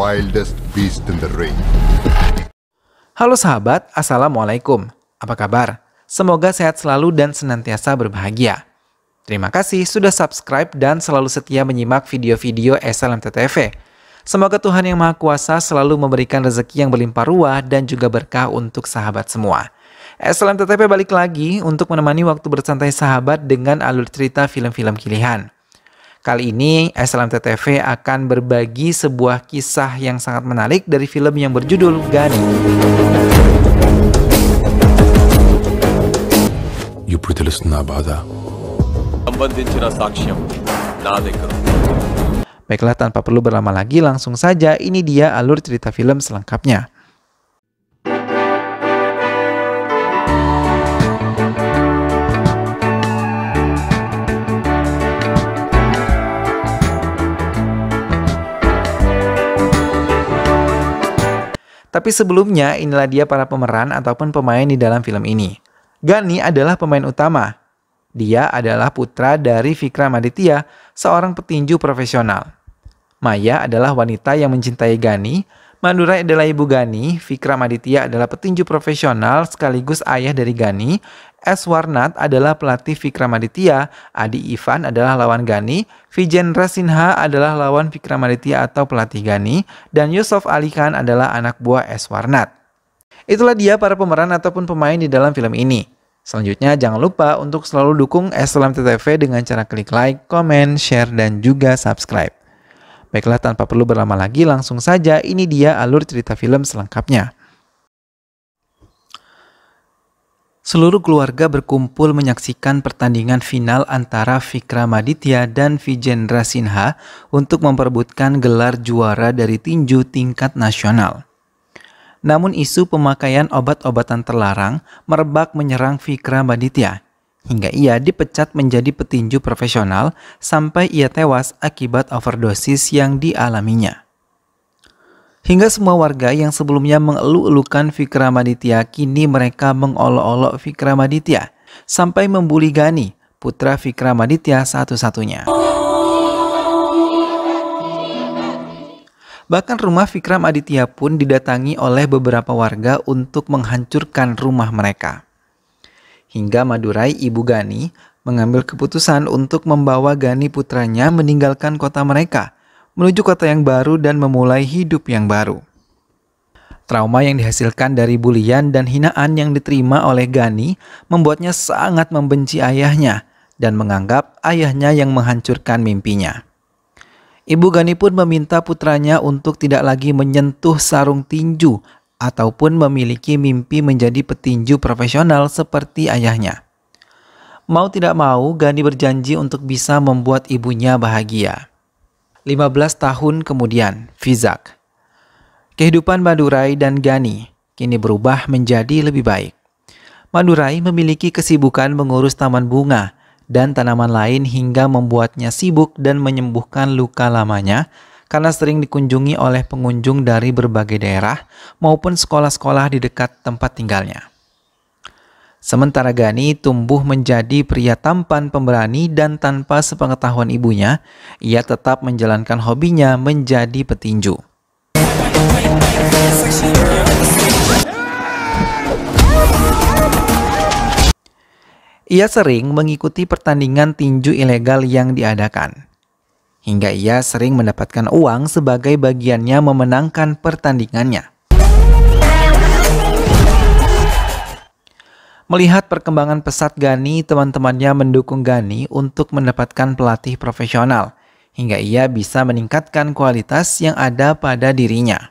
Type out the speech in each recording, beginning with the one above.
wildest beast in the ring. Halo sahabat, Assalamualaikum. Apa kabar? Semoga sehat selalu dan senantiasa berbahagia. Terima kasih sudah subscribe dan selalu setia menyimak video-video SLMTTV. Semoga Tuhan Yang Maha Kuasa selalu memberikan rezeki yang berlimpah ruah dan juga berkah untuk sahabat semua. SLMTTV balik lagi untuk menemani waktu bersantai sahabat dengan alur cerita film-film pilihan. Kali ini SLMTTV akan berbagi sebuah kisah yang sangat menarik dari film yang berjudul Gani. ఇప్పుడు తెలుస్తుందా బాధ సంబంధించిన సాక్ష్యం నా దగ్గర. Baiklah, tanpa perlu berlama lagi, langsung saja ini dia alur cerita film selengkapnya. Tapi sebelumnya, inilah dia para pemeran ataupun pemain di dalam film ini. Gani adalah pemain utama. Dia adalah putra dari Vikramaditya, seorang petinju profesional. Maya adalah wanita yang mencintai Gani. Madurai adalah ibu Gani. Vikramaditya adalah petinju profesional sekaligus ayah dari Gani. Eswarnat adalah pelatih Vikramaditya. Adi Ivan adalah lawan Gani. Vijendra Sinha adalah lawan Vikramaditya atau pelatih Gani. Dan Yusuf Ali Khan adalah anak buah Eswarnat. Itulah dia para pemeran ataupun pemain di dalam film ini. Selanjutnya jangan lupa untuk selalu dukung SLMTTV dengan cara klik like, komen, share, dan juga subscribe. Baiklah, tanpa perlu berlama lagi, langsung saja ini dia alur cerita film selengkapnya. Seluruh keluarga berkumpul menyaksikan pertandingan final antara Vikramaditya dan Vijendra Sinha untuk memperebutkan gelar juara dari tinju tingkat nasional. Namun isu pemakaian obat-obatan terlarang merebak menyerang Vikramaditya, hingga ia dipecat menjadi petinju profesional sampai ia tewas akibat overdosis yang dialaminya. Hingga semua warga yang sebelumnya mengeluh-elukan Vikramaditya, kini mereka mengolok-olok Vikramaditya sampai membuli Gani, putra Vikramaditya satu-satunya. Bahkan rumah Vikramaditya pun didatangi oleh beberapa warga untuk menghancurkan rumah mereka. Hingga Madurai, ibu Gani, mengambil keputusan untuk membawa Gani putranya meninggalkan kota mereka, menuju kota yang baru dan memulai hidup yang baru. Trauma yang dihasilkan dari bulian dan hinaan yang diterima oleh Gani membuatnya sangat membenci ayahnya dan menganggap ayahnya yang menghancurkan mimpinya. Ibu Gani pun meminta putranya untuk tidak lagi menyentuh sarung tinju ataupun memiliki mimpi menjadi petinju profesional seperti ayahnya. Mau tidak mau, Gani berjanji untuk bisa membuat ibunya bahagia. 15 tahun kemudian, Vizag. Kehidupan Madurai dan Gani kini berubah menjadi lebih baik. Madurai memiliki kesibukan mengurus taman bunga dan tanaman lain hingga membuatnya sibuk dan menyembuhkan luka lamanya karena sering dikunjungi oleh pengunjung dari berbagai daerah maupun sekolah-sekolah di dekat tempat tinggalnya. Sementara Gani tumbuh menjadi pria tampan pemberani dan tanpa sepengetahuan ibunya, ia tetap menjalankan hobinya menjadi petinju. Ia sering mengikuti pertandingan tinju ilegal yang diadakan. Hingga ia sering mendapatkan uang sebagai bagiannya memenangkan pertandingannya. Melihat perkembangan pesat Gani, teman-temannya mendukung Gani untuk mendapatkan pelatih profesional, hingga ia bisa meningkatkan kualitas yang ada pada dirinya.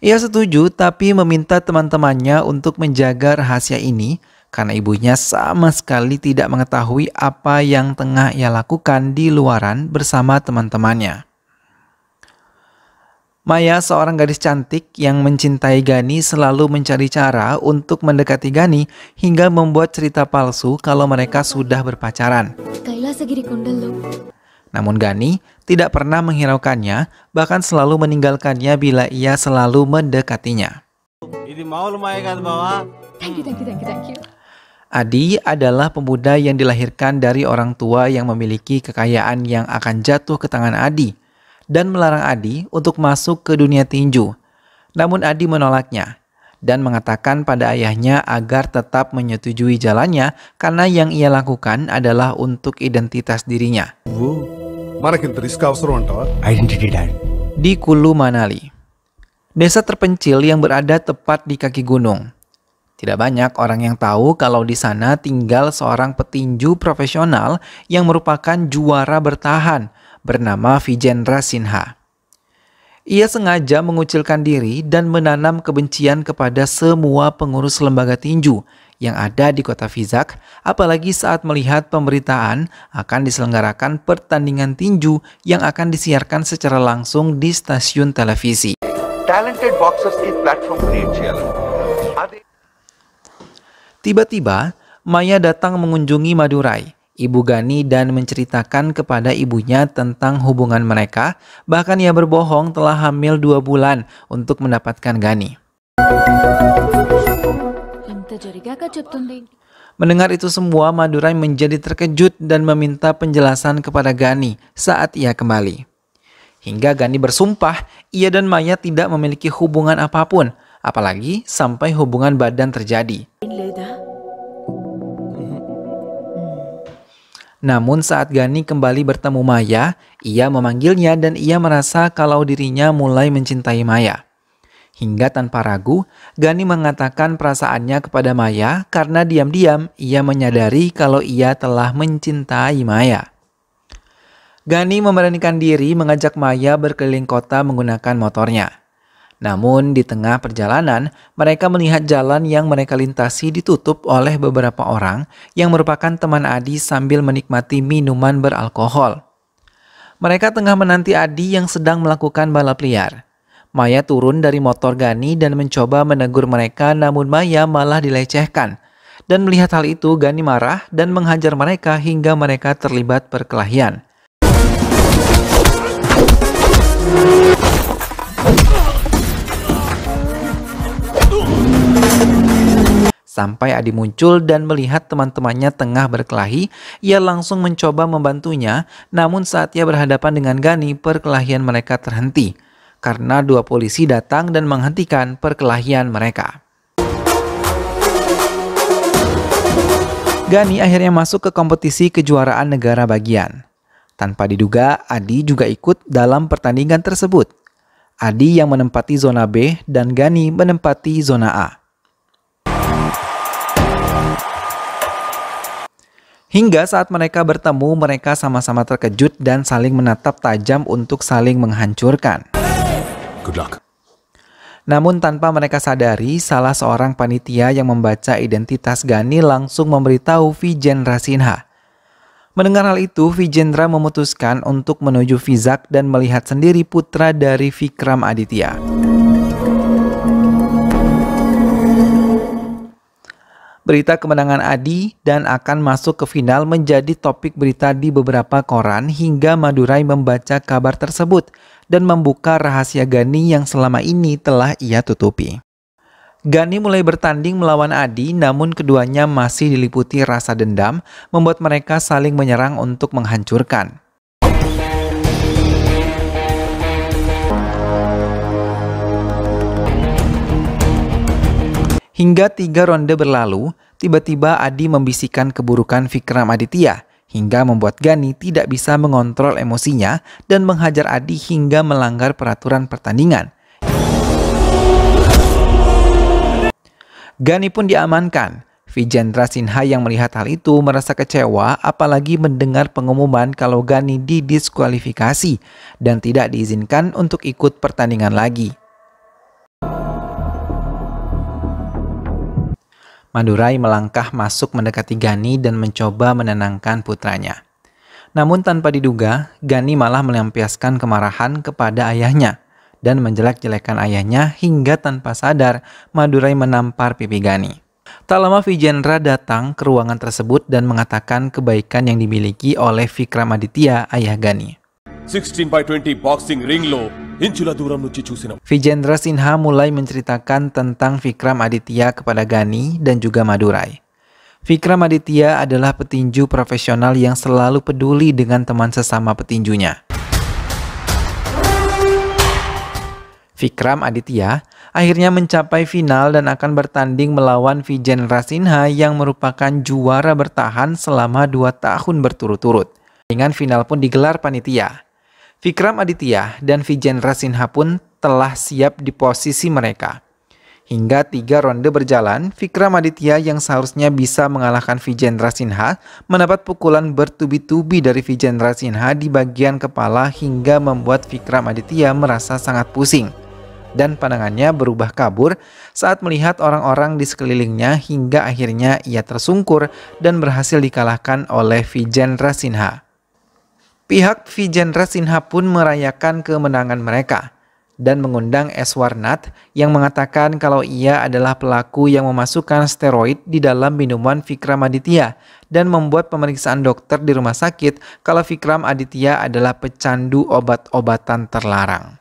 Ia setuju, tapi meminta teman-temannya untuk menjaga rahasia ini, karena ibunya sama sekali tidak mengetahui apa yang tengah ia lakukan di luaran bersama teman-temannya. Maya, seorang gadis cantik yang mencintai Gani, selalu mencari cara untuk mendekati Gani hingga membuat cerita palsu kalau mereka sudah berpacaran. Namun Gani tidak pernah menghiraukannya, bahkan selalu meninggalkannya bila ia selalu mendekatinya. Thank you. Adi adalah pemuda yang dilahirkan dari orang tua yang memiliki kekayaan yang akan jatuh ke tangan Adi. dan melarang Adi untuk masuk ke dunia tinju. Namun Adi menolaknya dan mengatakan pada ayahnya agar tetap menyetujui jalannya karena yang ia lakukan adalah untuk identitas dirinya. మనకింత రిస్క్ అవసరం అంటావా? Identity, Dad. Di Kulu Manali, desa terpencil yang berada tepat di kaki gunung. Tidak banyak orang yang tahu kalau di sana tinggal seorang petinju profesional yang merupakan juara bertahan bernama Vijendra Sinha. Ia sengaja mengucilkan diri dan menanam kebencian kepada semua pengurus lembaga tinju yang ada di kota Vizag, apalagi saat melihat pemberitaan akan diselenggarakan pertandingan tinju yang akan disiarkan secara langsung di stasiun televisi. Talented boxers की platform create చేయాలి. Tiba-tiba, Maya datang mengunjungi Madurai, Ibu Gani, dan menceritakan kepada ibunya tentang hubungan mereka. Bahkan ia berbohong telah hamil 2 bulan untuk mendapatkan Gani. Mendengar itu semua, Madurai menjadi terkejut dan meminta penjelasan kepada Gani saat ia kembali. Hingga Gani bersumpah, ia dan Maya tidak memiliki hubungan apapun, apalagi sampai hubungan badan terjadi. Namun saat Gani kembali bertemu Maya, ia memanggilnya dan ia merasa kalau dirinya mulai mencintai Maya. Hingga tanpa ragu, Gani mengatakan perasaannya kepada Maya karena diam-diam ia menyadari kalau ia telah mencintai Maya. Gani memberanikan diri mengajak Maya berkeliling kota menggunakan motornya. Namun di tengah perjalanan, mereka melihat jalan yang mereka lintasi ditutup oleh beberapa orang yang merupakan teman Adi sambil menikmati minuman beralkohol. Mereka tengah menanti Adi yang sedang melakukan balap liar. Maya turun dari motor Gani dan mencoba menegur mereka, namun Maya malah dilecehkan. Dan melihat hal itu, Gani marah dan menghajar mereka hingga mereka terlibat perkelahian. Sampai Adi muncul dan melihat teman-temannya tengah berkelahi, ia langsung mencoba membantunya, namun saat ia berhadapan dengan Gani, perkelahian mereka terhenti, karena 2 polisi datang dan menghentikan perkelahian mereka. Gani akhirnya masuk ke kompetisi kejuaraan negara bagian. Tanpa diduga, Adi juga ikut dalam pertandingan tersebut. Adi yang menempati zona B dan Gani menempati zona A. Hingga saat mereka bertemu, mereka sama-sama terkejut dan saling menatap tajam untuk saling menghancurkan. Good luck. Namun tanpa mereka sadari, salah seorang panitia yang membaca identitas Gani langsung memberitahu Vijendra Sinha. Mendengar hal itu, Vijendra memutuskan untuk menuju Vizag dan melihat sendiri putra dari Vikram Aditya. Berita kemenangan Adi dan akan masuk ke final menjadi topik berita di beberapa koran hingga Madurai membaca kabar tersebut dan membuka rahasia Gani yang selama ini telah ia tutupi. Gani mulai bertanding melawan Adi, namun keduanya masih diliputi rasa dendam, membuat mereka saling menyerang untuk menghancurkan. Hingga 3 ronde berlalu, tiba-tiba Adi membisikkan keburukan Vikram Aditya hingga membuat Gani tidak bisa mengontrol emosinya dan menghajar Adi hingga melanggar peraturan pertandingan. Gani pun diamankan. Vijendra Sinha yang melihat hal itu merasa kecewa, apalagi mendengar pengumuman kalau Gani didiskualifikasi dan tidak diizinkan untuk ikut pertandingan lagi. Madurai melangkah masuk mendekati Gani dan mencoba menenangkan putranya. Namun tanpa diduga, Gani malah melampiaskan kemarahan kepada ayahnya dan menjelek-jelekan ayahnya hingga tanpa sadar Madurai menampar pipi Gani. Tak lama Vijendra datang ke ruangan tersebut dan mengatakan kebaikan yang dimiliki oleh Vikram Aditya, ayah Gani. 16/20 boxing ring lo ఇంచుల దూరం నుంచి చూసిన Vijendra Sinha mulai menceritakan tentang Vikram Aditya kepada Gani dan juga Madurai. Vikram Aditya adalah petinju profesional yang selalu peduli dengan teman sesama petinjunya. Vikram Aditya akhirnya mencapai final dan akan bertanding melawan Vijendra Sinha yang merupakan juara bertahan selama 2 tahun berturut-turut. Pertandingan final pun digelar panitia. Vikram Aditya dan Vijendra Sinha pun telah siap di posisi mereka. Hingga 3 ronde berjalan, Vikram Aditya yang seharusnya bisa mengalahkan Vijendra Sinha mendapat pukulan bertubi-tubi dari Vijendra Sinha di bagian kepala hingga membuat Vikram Aditya merasa sangat pusing. Dan pandangannya berubah kabur saat melihat orang-orang di sekelilingnya hingga akhirnya ia tersungkur dan berhasil dikalahkan oleh Vijendra Sinha. Pihak Vijendra Sinha pun merayakan kemenangan mereka dan mengundang Eswarnath yang mengatakan kalau ia adalah pelaku yang memasukkan steroid di dalam minuman Vikram Aditya dan membuat pemeriksaan dokter di rumah sakit kalau Vikram Aditya adalah pecandu obat-obatan terlarang.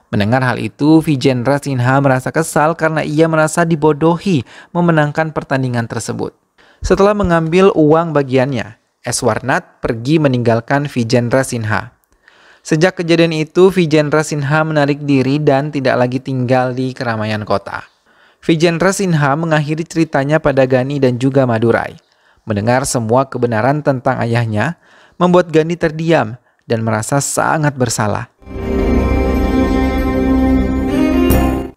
Mendengar hal itu, Vijendra Sinha merasa kesal karena ia merasa dibodohi memenangkan pertandingan tersebut. Setelah mengambil uang bagiannya, Eswarnath pergi meninggalkan Vijendra Sinha. Sejak kejadian itu, Vijendra Sinha menarik diri dan tidak lagi tinggal di keramaian kota. Vijendra Sinha mengakhiri ceritanya pada Ghani dan juga Madurai. Mendengar semua kebenaran tentang ayahnya, membuat Ghani terdiam dan merasa sangat bersalah.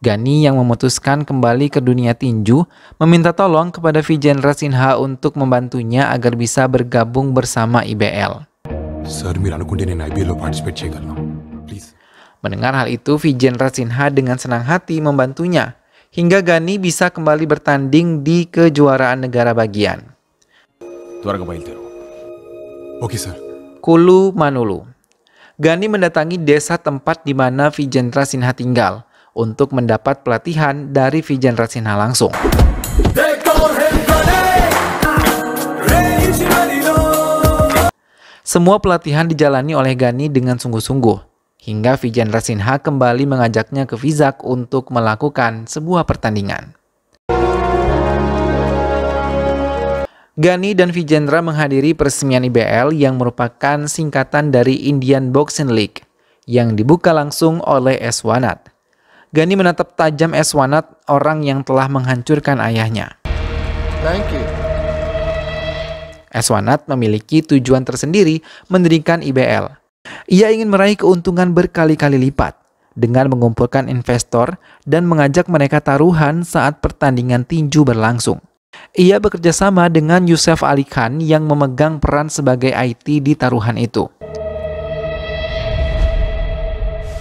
Ghani yang memutuskan kembali ke dunia tinju, meminta tolong kepada Vijendra Sinha untuk membantunya agar bisa bergabung bersama IBL. Sir, మీరు అనుకుంటే నేను IBL లో పార్టిసిపేట్ చేయగలను. Please. Mendengar hal itu, Vijendra Sinha dengan senang hati membantunya, hingga Ghani bisa kembali bertanding di kejuaraan negara bagian. త్వరగా బయలుదేరు. Okay sir. Kulu Manulu. Ghani mendatangi desa tempat di mana Vijendra Sinha tinggal untuk mendapat pelatihan dari Vijendra Sinha langsung. Semua pelatihan dijalani oleh Ghani dengan sungguh-sungguh, hingga Vijendra Sinha kembali mengajaknya ke Vizag untuk melakukan sebuah pertandingan. Ghani dan Vijendra menghadiri peresmian IBL yang merupakan singkatan dari Indian Boxing League, yang dibuka langsung oleh Eswarnath. Ghani menatap tajam Eswarnath, orang yang telah menghancurkan ayahnya. Thank you. Eswarnath memiliki tujuan tersendiri mendirikan IBL. Ia ingin meraih keuntungan berkali-kali lipat dengan mengumpulkan investor dan mengajak mereka taruhan saat pertandingan tinju berlangsung. Ia bekerja sama dengan Yusuf Ali Khan yang memegang peran sebagai IT di taruhan itu.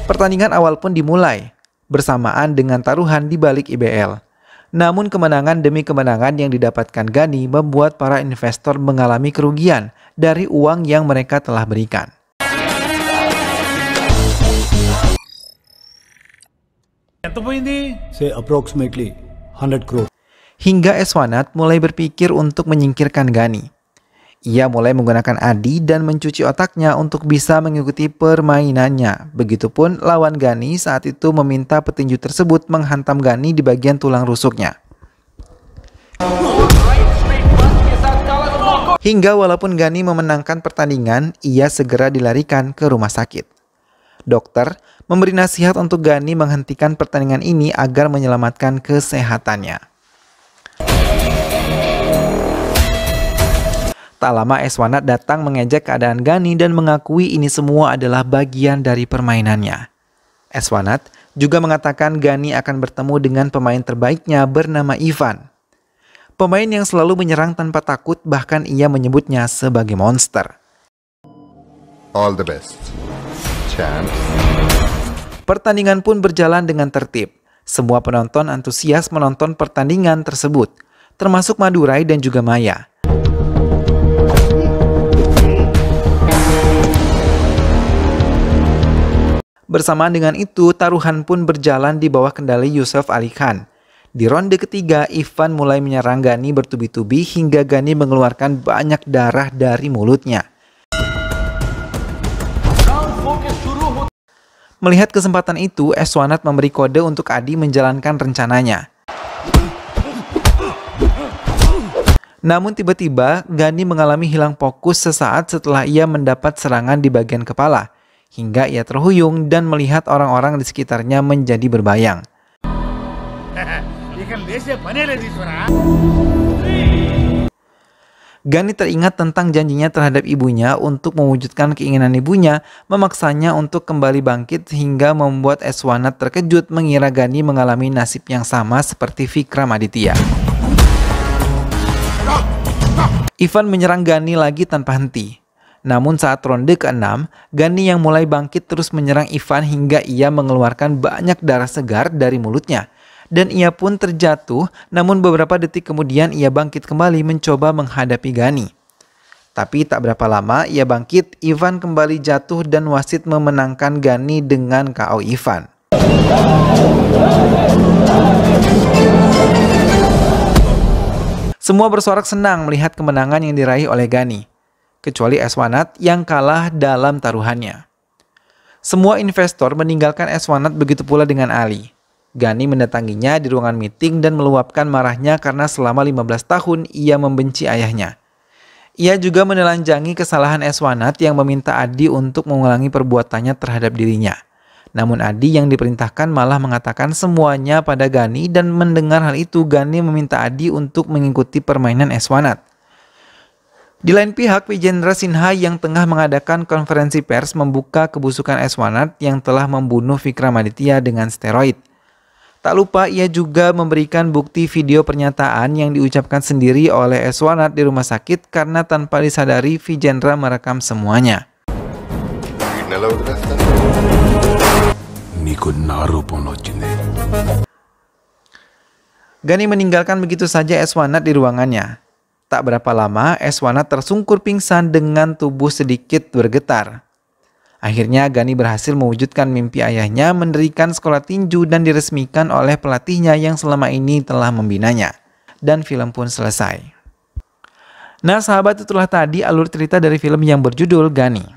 Pertandingan awal pun dimulai bersamaan dengan taruhan di balik IBL. Namun kemenangan demi kemenangan yang didapatkan Ghani membuat para investor mengalami kerugian dari uang yang mereka telah berikan. Say approximately 100 crore. Hingga Eswarnath mulai berpikir untuk menyingkirkan Ghani. Ia mulai menggunakan Adi dan mencuci otaknya untuk bisa mengikuti permainannya. Begitupun lawan Ghani saat itu meminta petinju tersebut menghantam Ghani di bagian tulang rusuknya. Hingga walaupun Ghani memenangkan pertandingan, ia segera dilarikan ke rumah sakit. Dokter memberi nasihat untuk Ghani menghentikan pertandingan ini agar menyelamatkan kesehatannya. Tak lama Eswarnath datang mengejek keadaan Ghani dan mengakui ini semua adalah bagian dari permainannya. Eswarnath juga mengatakan Ghani akan bertemu dengan pemain terbaiknya bernama Ivan. Pemain yang selalu menyerang tanpa takut, bahkan ia menyebutnya sebagai monster. All the best. Champs. Pertandingan pun berjalan dengan tertib. Semua penonton antusias menonton pertandingan tersebut, termasuk Madurai dan juga Maya. Bersamaan dengan itu, taruhan pun berjalan di bawah kendali Yusuf Ali Khan. Di ronde ketiga, Ivan mulai menyerang Ghani bertubi-tubi hingga Ghani mengeluarkan banyak darah dari mulutnya. Melihat kesempatan itu, Eswarnath memberi kode untuk Adi menjalankan rencananya. Namun tiba-tiba, Ghani mengalami hilang fokus sesaat setelah ia mendapat serangan di bagian kepala, hingga ia terhuyung dan melihat orang-orang di sekitarnya menjadi berbayang. Gani teringat tentang janjinya terhadap ibunya untuk mewujudkan keinginan ibunya, memaksanya untuk kembali bangkit hingga membuat Eswanat terkejut mengira Gani mengalami nasib yang sama seperti Vikramaditya. Ivan menyerang Gani lagi tanpa henti. Namun saat ronde ke-6, Gani yang mulai bangkit terus menyerang Ivan hingga ia mengeluarkan banyak darah segar dari mulutnya. Dan ia pun terjatuh, namun beberapa detik kemudian ia bangkit kembali mencoba menghadapi Gani. Tapi tak berapa lama ia bangkit, Ivan kembali jatuh dan wasit memenangkan Gani dengan KO Ivan. Semua bersorak senang melihat kemenangan yang diraih oleh Gani, kecuali Eswanat yang kalah dalam taruhannya. Semua investor meninggalkan Eswanat, begitu pula dengan Ali. Gani mendatanginya di ruangan meeting dan meluapkan marahnya karena selama 15 tahun ia membenci ayahnya. Ia juga menelanjangi kesalahan Eswanat yang meminta Adi untuk mengulangi perbuatannya terhadap dirinya. Namun Adi yang diperintahkan malah mengatakan semuanya pada Gani, dan mendengar hal itu Gani meminta Adi untuk mengikuti permainan Eswanat. Di lain pihak, Vijendra Sinha yang tengah mengadakan konferensi pers membuka kebusukan Eswanat yang telah membunuh Vikramaditya dengan steroid. Tak lupa ia juga memberikan bukti video pernyataan yang diucapkan sendiri oleh Eswanat di rumah sakit karena tanpa disadari Vijendra merekam semuanya. Gani meninggalkan begitu saja Eswanat di ruangannya. Tak berapa lama Eswanat tersungkur pingsan dengan tubuh sedikit bergetar. Akhirnya Gani berhasil mewujudkan mimpi ayahnya mendirikan sekolah tinju dan diresmikan oleh pelatihnya yang selama ini telah membinanya. Dan film pun selesai. Nah sahabat, itulah tadi alur cerita dari film yang berjudul Gani.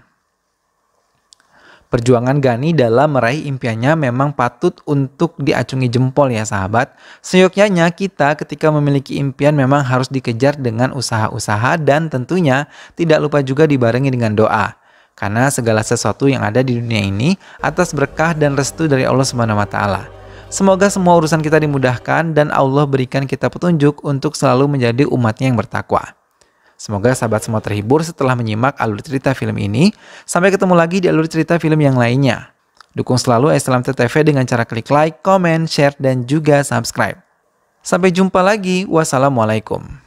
Perjuangan Gani dalam meraih impiannya memang patut untuk diacungi jempol ya sahabat. Seyogyanya kita ketika memiliki impian memang harus dikejar dengan usaha-usaha dan tentunya tidak lupa juga dibarengi dengan doa. Karena segala sesuatu yang ada di dunia ini atas berkah dan restu dari Allah Subhanahu wa Ta'ala. Semoga semua urusan kita dimudahkan dan Allah berikan kita petunjuk untuk selalu menjadi umatnya yang bertakwa. Semoga sahabat semua terhibur setelah menyimak alur cerita film ini. Sampai ketemu lagi di alur cerita film yang lainnya. Dukung selalu Islam TV dengan cara klik like, comment, share, dan juga subscribe. Sampai jumpa lagi. Wassalamualaikum.